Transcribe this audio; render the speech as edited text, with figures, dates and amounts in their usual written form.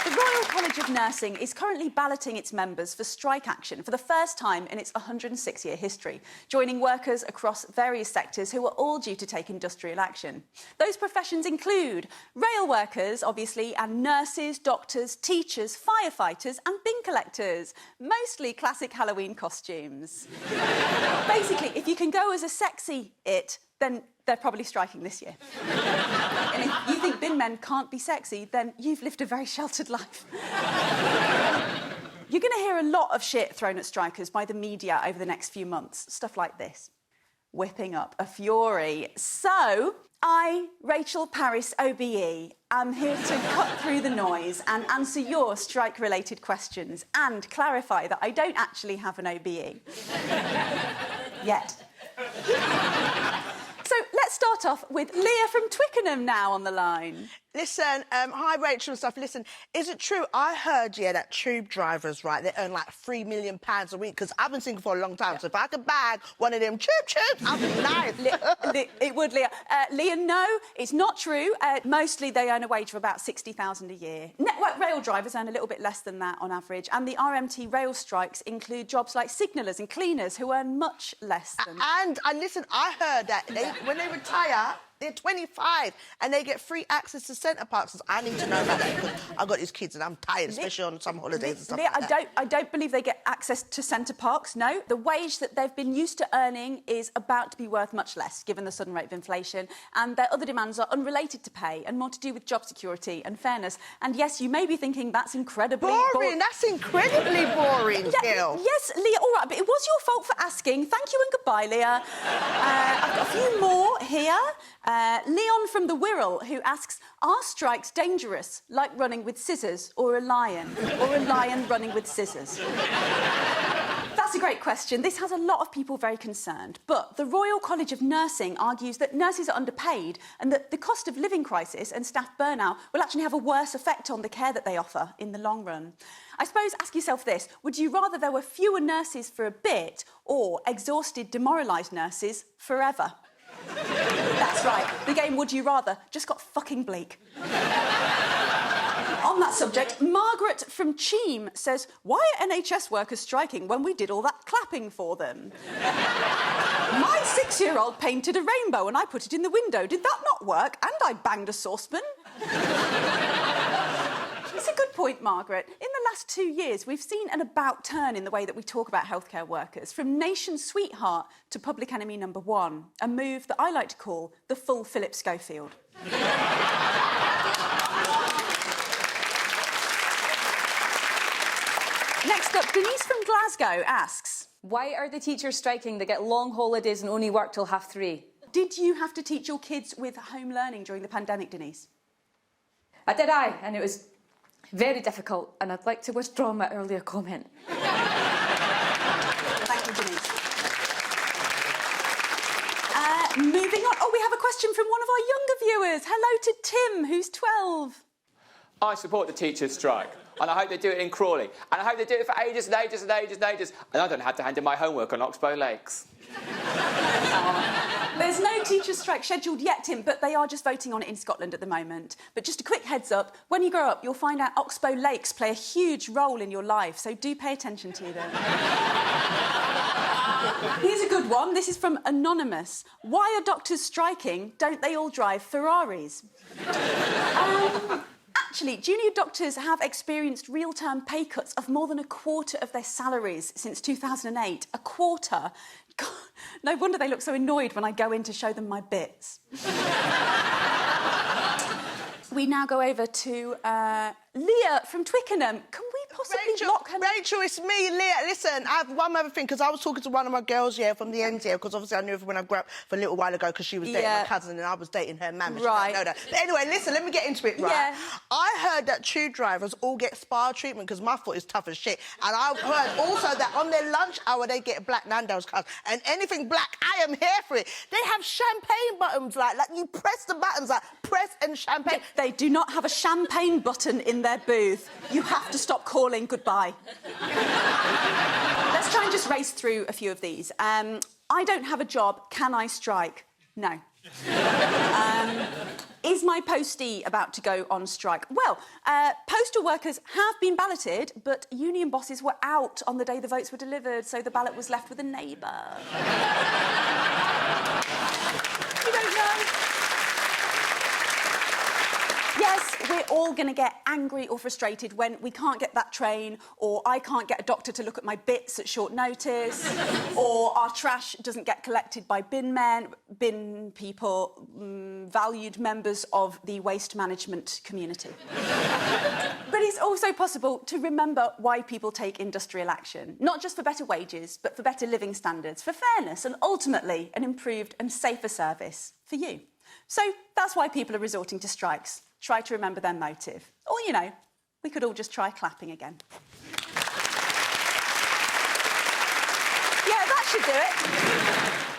The Royal College of Nursing is currently balloting its members for strike action for the first time in its 106-year history, joining workers across various sectors who are all due to take industrial action. Those professions include rail workers, obviously, and nurses, doctors, teachers, firefighters and bin collectors, mostly classic Halloween costumes. Basically, if you can go as a sexy it, then they're probably striking this year. And if you think bin men can't be sexy, then you've lived a very sheltered life. You're going to hear a lot of shit thrown at strikers by the media over the next few months. Stuff like this. Whipping up a fury. So, I, Rachel Parris, OBE, am here to cut through the noise and answer your strike-related questions and clarify that I don't actually have an OBE. Yet. So let's start off with Leah from Twickenham now on the line. Listen, hi Rachel and stuff. Listen, is it true? I heard, yeah, that tube drivers, right, they earn like £3 million a week, because I've been single for a long time, so if I could bag one of them tubes, I'd be nice. It would, Leah. Leah, no, it's not true. Mostly they earn a wage of about £60,000 a year. Network rail drivers earn a little bit less than that on average, and the RMT rail strikes include jobs like signallers and cleaners who earn much less than... And listen, I heard that when they retire, they're 25 and they get free access to centre parks. I need to know about that because I've got these kids and I'm tired, especially on some holidays and stuff Leah, like that. I don't believe they get access to centre parks, no. The wage that they've been used to earning is about to be worth much less, given the sudden rate of inflation, and their other demands are unrelated to pay and more to do with job security and fairness. And yes, you may be thinking that's incredibly... Boring, that's incredibly boring, Gil. Yes, Leah, all right, but it was your fault for asking. Thank you and goodbye, Leah. I've got a few more here. Leon from the Wirral, who asks, are strikes dangerous, like running with scissors, or a lion running with scissors? That's a great question. This has a lot of people very concerned. But the Royal College of Nursing argues that nurses are underpaid and that the cost of living crisis and staff burnout will actually have a worse effect on the care that they offer in the long run. I suppose, ask yourself this, would you rather there were fewer nurses for a bit or exhausted, demoralised nurses forever? That's right, the game Would You Rather just got fucking bleak. On that subject, Margaret from Cheam says, why are NHS workers striking when we did all that clapping for them? My 6-year-old painted a rainbow and I put it in the window. Did that not work? And I banged a saucepan. It's a good point, Margaret. In the last 2 years, we've seen an about turn in the way that we talk about healthcare workers, from nation sweetheart to public enemy number one, a move that I like to call the full Philip Schofield. Next up, Denise from Glasgow asks... why are the teachers striking that get long holidays and only work till 3:30? Did you have to teach your kids with home learning during the pandemic, Denise? I did, and it was very difficult, and I'd like to withdraw my earlier comment. Thank you, Denise. Moving on. Oh, we have a question from one of our younger viewers. Hello to Tim, who's 12. I support the teachers' strike, and I hope they do it in Crawley, and I hope they do it for ages and ages and ages and ages, and I don't have to hand in my homework on Oxbow Lakes. There's no teachers' strike scheduled yet, Tim, but they are just voting on it in Scotland at the moment. But just a quick heads up, when you grow up, you'll find out Oxbow Lakes play a huge role in your life, so do pay attention to them. Here's a good one. This is from Anonymous. Why are doctors striking? Don't they all drive Ferraris? Actually, junior doctors have experienced real-term pay cuts of more than a quarter of their salaries since 2008. A quarter. God, no wonder they look so annoyed when I go in to show them my bits. We now go over to Leah from Twickenham. Can we possibly block her? Rachel, it's me, Leah. Listen, I have one other thing, because I was talking to one of my girls, yeah, from the ends here, because obviously I knew her when I grew up for a little while ago, because she was dating my cousin and I was dating her man. Right. Know that. But anyway, listen, let me get into it, right? Yeah. I heard that tube drivers all get spa treatment because my foot is tough as shit. And I heard also that on their lunch hour they get black Nando's cards. And anything black, I am here for it. They have champagne buttons, like you press the buttons, like press and champagne. They do not have a champagne button in their booth. You have to stop calling goodbye. Let's try and just race through a few of these. I don't have a job. Can I strike? No. Is my postie about to go on strike? Well, postal workers have been balloted, but union bosses were out on the day the votes were delivered, so the ballot was left with a neighbour. You don't know. Yes, we're all going to get angry or frustrated when we can't get that train, or I can't get a doctor to look at my bits at short notice, or our trash doesn't get collected by bin people, valued members of the waste management community. But it's also possible to remember why people take industrial action, not just for better wages, but for better living standards, for fairness, and ultimately an improved and safer service for you. So that's why people are resorting to strikes. Try to remember their motive. Or, you know, we could all just try clapping again. Yeah, that should do it.